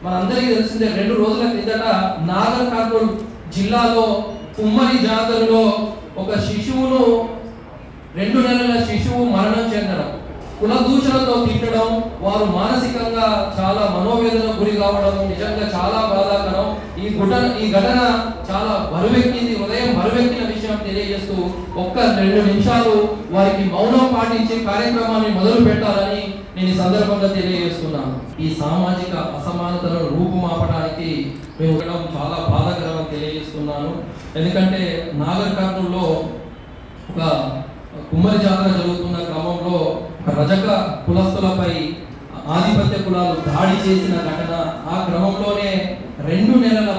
మనందరికీ తెలిసిందే 2 రోజుల కిందట నాగర్ కర్నూల్ జిల్లాలో కుమ్మరి జాతరలో ఒక శిశువును 2 నెలల శిశువు మరణం చెందడం, కుల దూషణతో తిట్టడం, వారు మానసికంగా చాలా మనోవేదనకు గురి కావడం నిజంగా చాలా బాధాకరం. ఈ ఘటన చాలా బరువెక్కింది, ఉదయం బరువెక్కిన విషయం తెలియజేస్తూ ఒక్క 2 నిమిషాలు వారికి మౌనం పాటించి కార్యక్రమాన్ని మొదలు పెట్టాలని నేను ఈ సందర్భంగా తెలియజేస్తున్నాను. ఈ సామాజిక అసమానతలను రూపుమాపడానికి మేము చాలా బాధాకరం తెలియజేస్తున్నాను. ఎందుకంటే నాగర్ కర్నూల్లో ఒక కుమ్మరి జాతర జరుగుతున్న క్రమంలో రజక కులస్తులపై ఆధిపత్య కులాలు దాడి చేసిన ఘటన, ఆ క్రమంలోనే 2 నెలల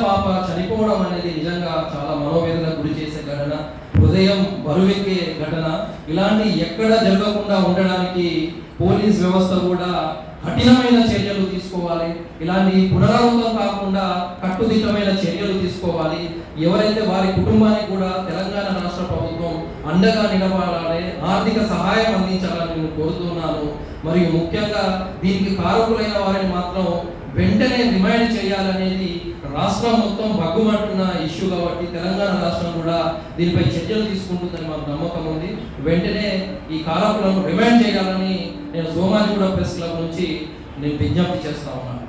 పాప చనిపోవడం అనేది నిజంగా చాలా మనోవేదన గురి చేసే ఘటన, హృదయం బరువెక్కే ఘటన. ఇలాంటి ఎక్కడ జరగకుండా ఉండడానికి పోలీస్ వ్యవస్థ కూడా కఠినమైన చర్యలు తీసుకోవాలి. ఇలాంటి పునరావృతం కాకుండా కట్టుదిట్టమైన చర్యలు తీసుకోవాలి. ఎవరైతే వారి కుటుంబానికి కూడా తెలంగాణ రాష్ట్ర ప్రభుత్వం అండగా నిలబడాలి, ఆర్థిక సహాయం అందించాలని నేను కోరుతున్నాను. మరియు ముఖ్యంగా దీనికి కారకులైన వారిని మాత్రం వెంటనే రిమైండ్ చేయాలనేది రాష్ట్రం మొత్తం భగ్గుమంటున్న ఇష్యూ కాబట్టి తెలంగాణ రాష్ట్రం కూడా దీనిపై చర్యలు తీసుకుంటుందని మాకు నమ్మకం ఉంది. వెంటనే ఈ కారకులను రిమైండ్ చేయాలని నేను సోమాజిగూడ ప్రెస్ క్లబ్ నుంచి నేను విజ్ఞప్తి చేస్తా ఉన్నాను.